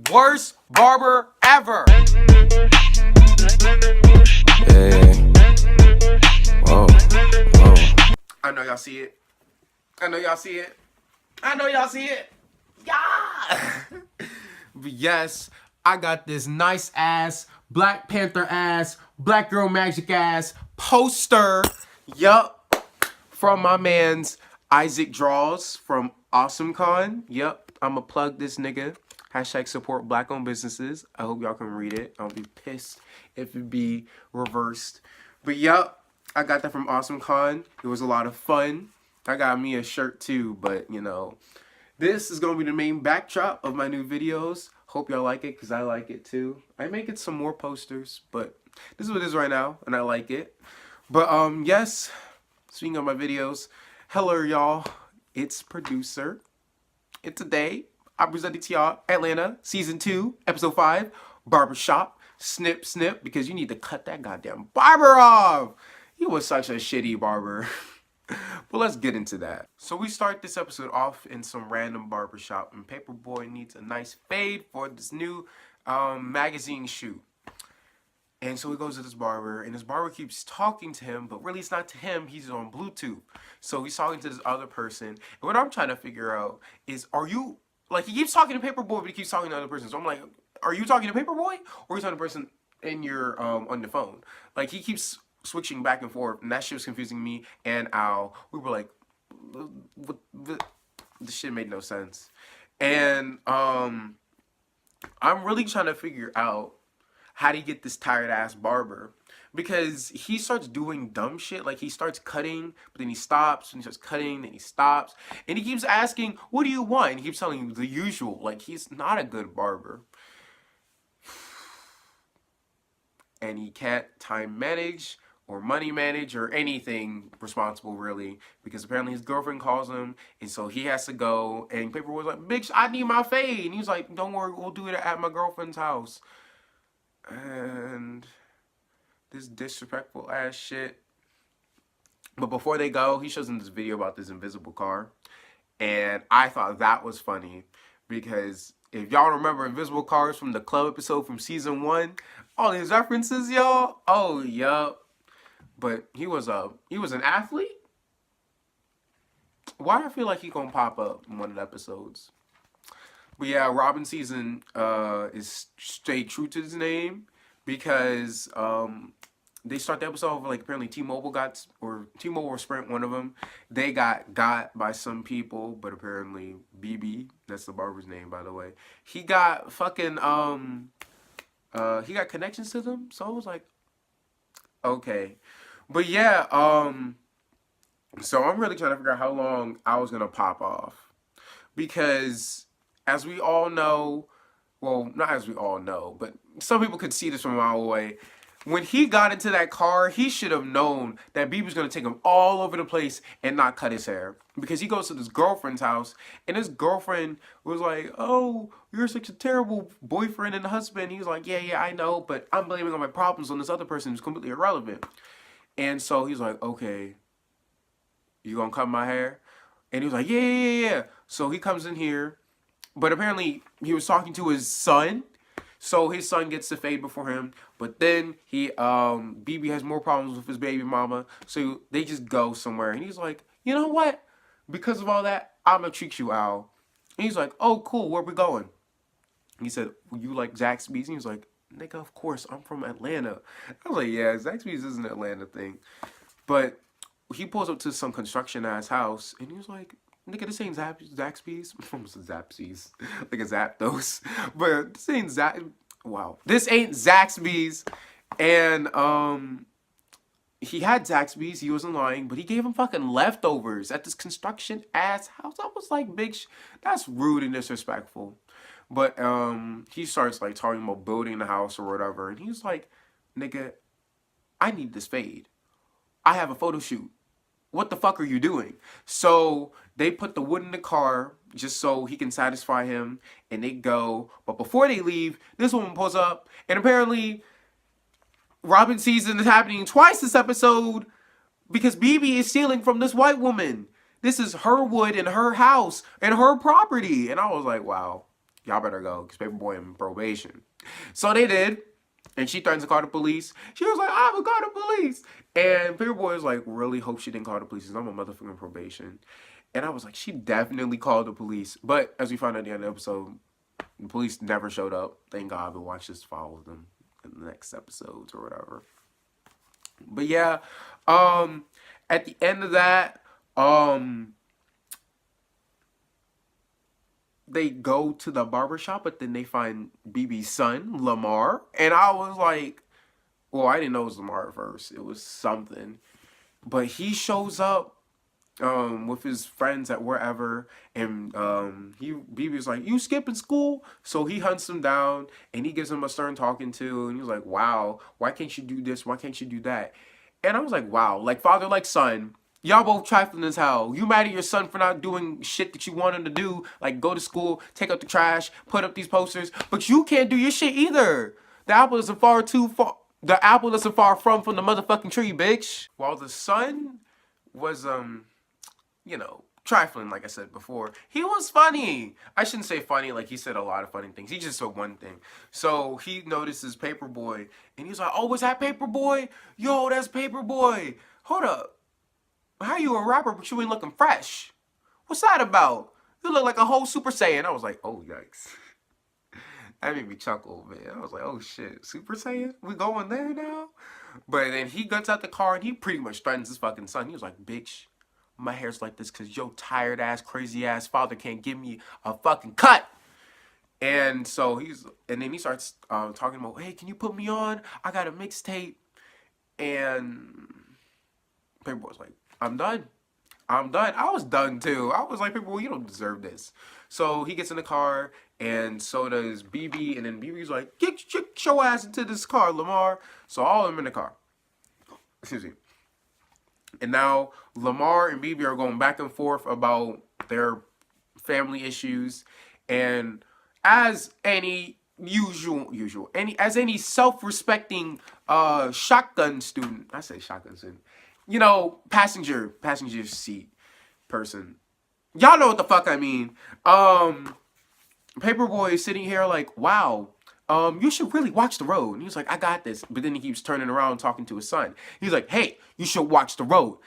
Worst barber ever. Hey, whoa, whoa. I know y'all see it. I know y'all see it. I know y'all see it. Yeah. But yes, I got this nice ass, Black Panther ass, Black Girl Magic ass poster. Yup. From my man's Isaac Draws from AwesomeCon. Yup. I'ma plug this nigga. Hashtag support black owned businesses. I hope y'all can read it. I'll be pissed if it be reversed. But yup, I got that from AwesomeCon. It was a lot of fun. I got me a shirt too, but you know, this is going to be the main backdrop of my new videos. Hope y'all like it, because I like it too. I may get some more posters, but this is what it is right now, and I like it. But yes, speaking of my videos, hello y'all, it's Producer. And today, I'm presenting to y'all Atlanta Season 2, Episode 5, Barbershop. Snip, snip, because you need to cut that goddamn barber off. He was such a shitty barber. But let's get into that. So we start this episode off in some random barbershop, and Paperboy needs a nice fade for this new magazine shoot. And so he goes to this barber, and this barber keeps talking to him, but really it's not to him, he's on Bluetooth. So he's talking to this other person. And what I'm trying to figure out is, are you, like, he keeps talking to Paperboy, but he keeps talking to other person. So I'm like, are you talking to Paperboy, or are you talking to the person in your, on the phone? Like, he keeps switching back and forth, and that shit was confusing me and Al. We were like, this shit made no sense. And I'm really trying to figure out how do you get this tired ass barber, because he starts doing dumb shit. Like, he starts cutting, but then he stops, and he starts cutting, then he stops, and he keeps asking, what do you want? And he keeps telling you the usual. Like, he's not a good barber. And he can't time manage or money manage or anything responsible, really, because apparently his girlfriend calls him, and so he has to go. And Paperboy's like, bitch, I need my fade. And he's like, don't worry, we'll do it at my girlfriend's house. And this disrespectful ass shit. But before they go, he shows them this video about this invisible car, and I thought that was funny, because if y'all remember Invisible Cars from the club episode from season 1, all these references, y'all. Oh, yup. But he was an athlete. Why do I feel like he gonna pop up in one of the episodes? But yeah, Robin season is stay true to his name, because they start the episode with, like, apparently T-Mobile or Sprint, one of them, they got by some people, but apparently BB, that's the barber's name, by the way, he got fucking he got connections to them. So I was like, okay. But yeah, so I'm really trying to figure out how long I was gonna pop off, because as we all know, well, not as we all know, but some people could see this from a mile away. When he got into that car, he should have known that BB was going to take him all over the place and not cut his hair. Because he goes to this girlfriend's house, and his girlfriend was like, oh, you're such a terrible boyfriend and husband. He was like, yeah, I know, but I'm blaming all my problems on this other person who's completely irrelevant. And so he's like, okay, you going to cut my hair? And he was like, yeah. So he comes in here, but apparently he was talking to his son. So his son gets the fade before him, but then BB has more problems with his baby mama, so they just go somewhere, and he's like, you know what? Because of all that, I'm gonna treat you, Al. And he's like, oh, cool, where we going? He said, well, you like Zaxby's? And he's like, nigga, of course, I'm from Atlanta. I was like, yeah, Zaxby's is an Atlanta thing. But he pulls up to some construction-ass house, and he was like, nigga, this ain't Zaxby's. Almost Zapsies. Like a Zapdos. But this ain't this ain't Zaxby's. And he had Zaxby's. He wasn't lying. But he gave him fucking leftovers at this construction-ass house. I was like, bitch, that's rude and disrespectful. But he starts, like, talking about building the house or whatever. And he's like, nigga, I need this fade. I have a photo shoot. What the fuck are you doing? So they put the wood in the car just so he can satisfy him, and they go. But before they leave, this woman pulls up, and apparently Robin season is happening twice this episode, because BB is stealing from this white woman. This is her wood in her house and her property. And I was like, wow. Y'all better go, because Paperboy in probation. So they did. And she threatens to call the police. She was like, I will call the police. And Paperboy was like, really hope she didn't call the police because I'm a motherfucking probation. And I was like, she definitely called the police. But as we found out at the end of the episode, the police never showed up. Thank God. But watch us follow them in the next episodes or whatever. But yeah, at the end of that, they go to the barbershop, but then they find BB's son, Lamar. And I was like, well, I didn't know it was Lamar at first. It was something. But he shows up with his friends at wherever, and BB was like, you skipping school? So he hunts him down, and he gives him a stern talking to, and he was like, wow, why can't you do this? Why can't you do that? And I was like, wow, like father, like son. Y'all both trifling as hell. You mad at your son for not doing shit that you want him to do, like go to school, take out the trash, put up these posters, but you can't do your shit either. The apple isn't far too far. The apple isn't far from the motherfucking tree, bitch. While the son was trifling, like I said before, he was funny. I shouldn't say funny, like he said a lot of funny things. He just said one thing. So he notices Paperboy, and he's like, oh, is that Paperboy? Yo, that's Paperboy. Hold up. How you a rapper, but you ain't looking fresh? What's that about? You look like a whole Super Saiyan. I was like, oh, yikes. That made me chuckle, man. I was like, oh, shit. Super Saiyan? We going there now? But then he gets out the car, and he pretty much threatens his fucking son. He was like, bitch, my hair's like this because your tired-ass, crazy-ass father can't give me a fucking cut. And so then he starts talking about, hey, can you put me on? I got a mixtape. And Paperboy's like, I'm done. I was done too. I was like, Paperboy, you don't deserve this. So he gets in the car, and so does BB, and then BB's like, get your ass into this car, Lamar. So all of them in the car. Excuse me. And now Lamar and BB are going back and forth about their family issues, and as any as any self-respecting shotgun student, I say shotgun student, passenger seat person. Y'all know what the fuck I mean. Paperboy is sitting here like, wow, you should really watch the road. And he's like, I got this. But then he keeps turning around talking to his son. He's like, hey, you should watch the road.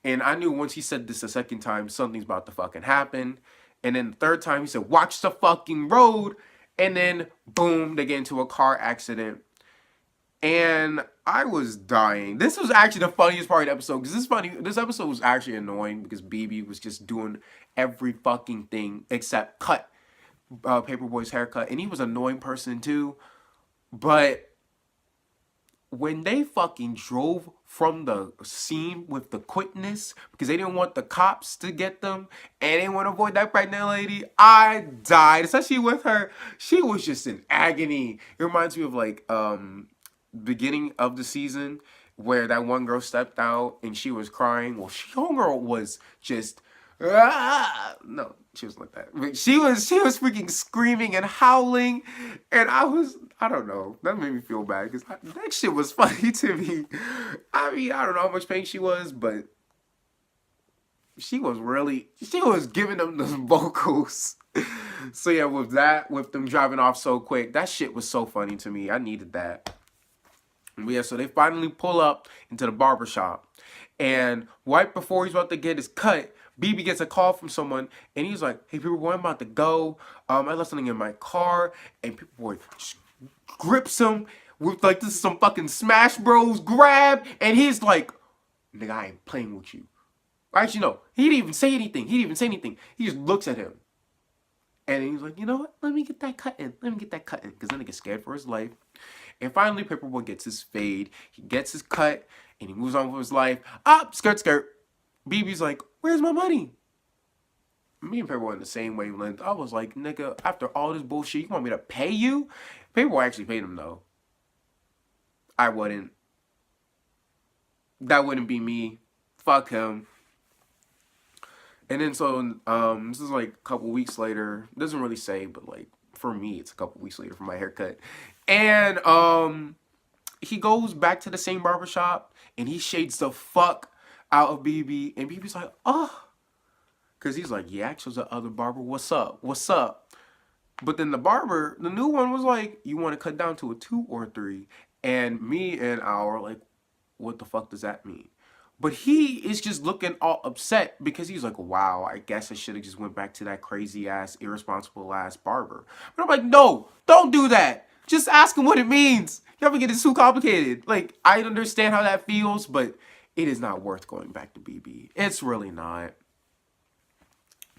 And I knew once he said this a second time, something's about to fucking happen. And then the third time he said, watch the fucking road. And then, boom, they get into a car accident. And I was dying. This was actually the funniest part of the episode. Because this episode was actually annoying because BB was just doing every fucking thing except cut Paperboy's haircut. And he was an annoying person too. But when they fucking drove from the scene with the quickness, because they didn't want the cops to get them, and they didn't want to avoid that pregnant lady, I died. Especially with her. She was just in agony. It reminds me of like beginning of the season where that one girl stepped out and she was crying. Well, homegirl was just no, she wasn't like that. But she was freaking screaming and howling, and I don't know. That made me feel bad because that shit was funny to me. I mean, I don't know how much pain she was, but she was giving them the vocals. So yeah, with them driving off so quick, that shit was so funny to me. I needed that. But yeah, so they finally pull up into the barbershop. And right before he's about to get his cut, BB gets a call from someone. And he's like, hey, Paperboy, I'm about to go. I left something in my car. And Paperboy grips him with like, this is some fucking Smash Bros grab. And he's like, nigga, I ain't playing with you. Actually, no. He didn't even say anything. He just looks at him. And he's like, you know what? Let me get that cut in. Because then he gets scared for his life. And finally, Paperboy gets his fade. He gets his cut. And he moves on with his life. Up, skirt. BB's like, where's my money? Me and Paperboy in the same wavelength. I was like, nigga, after all this bullshit, you want me to pay you? Paperboy actually paid him, though. I wouldn't. That wouldn't be me. Fuck him. And then so, this is like a couple weeks later. It doesn't really say, but like, for me, it's a couple weeks later for my haircut. And, he goes back to the same barbershop, and he shades the fuck out of BB. And BB's like, oh. Because he's like, yeah, actually, the other barber, what's up? But then the barber, the new one was like, you want to cut down to a 2 or a 3. And me and Al were like, what the fuck does that mean? But he is just looking all upset because he's like, wow, I guess I should have just went back to that crazy ass, irresponsible ass barber. But I'm like, no, don't do that. Just ask him what it means. You ever get it too complicated. Like, I understand how that feels, but it is not worth going back to BB. It's really not.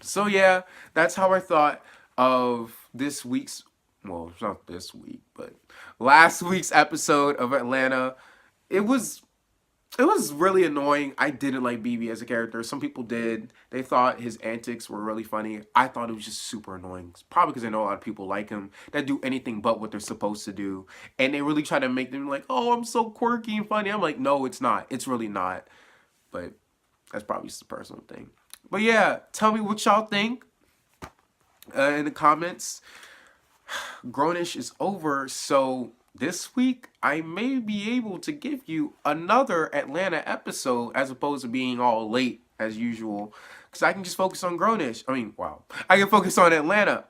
So yeah, that's how I thought of this week's, well, it's not this week, but last week's episode of Atlanta. It was really annoying. I didn't like BB as a character. Some people did. They thought his antics were really funny. I thought it was just super annoying. It's probably because I know a lot of people like him that do anything but what they're supposed to do. And they really try to make them like, oh, I'm so quirky and funny. I'm like, no, it's not. It's really not. But that's probably just a personal thing. But yeah, tell me what y'all think in the comments. Grownish is over, so this week I may be able to give you another Atlanta episode as opposed to being all late as usual, because I can just focus on Grownish. I mean, wow, I can focus on Atlanta.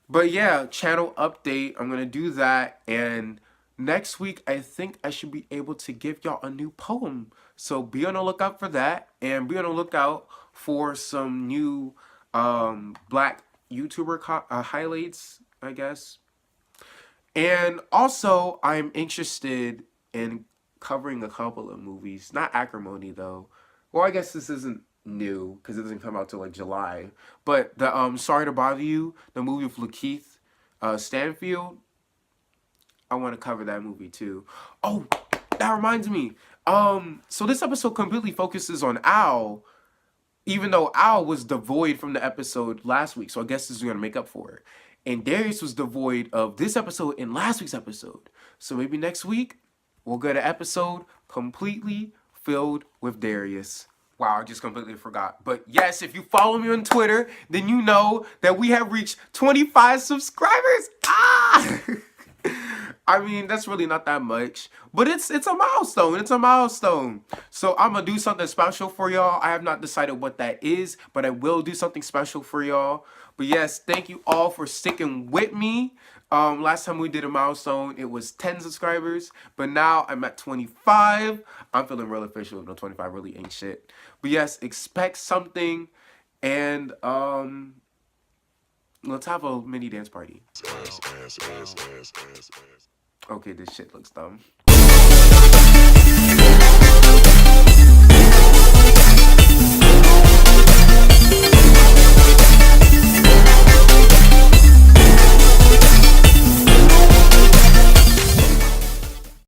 But yeah, channel update, I'm gonna do that, and next week I think I should be able to give y'all a new poem. So be on the lookout for that, and be on the lookout for some new black YouTuber highlights, I guess. And also, I'm interested in covering a couple of movies. Not Acrimony, though. Well, I guess this isn't new, because it doesn't come out till, like, July. But the Sorry to Bother You, the movie with Lakeith Stanfield, I want to cover that movie, too. Oh, that reminds me. So this episode completely focuses on Al, even though Al was devoid from the episode last week. So I guess this is going to make up for it. And Darius was devoid of this episode and last week's episode. So maybe next week, we'll get an episode completely filled with Darius. Wow, I just completely forgot. But yes, if you follow me on Twitter, then you know that we have reached 25 subscribers. Ah! I mean, that's really not that much, but it's a milestone. It's a milestone. So I'm going to do something special for y'all. I have not decided what that is, but I will do something special for y'all. But yes, thank you all for sticking with me. Last time we did a milestone, it was 10 subscribers, but now I'm at 25. I'm feeling real official, even though 25 really ain't shit. But yes, expect something, and let's have a mini dance party. Okay, this shit looks dumb.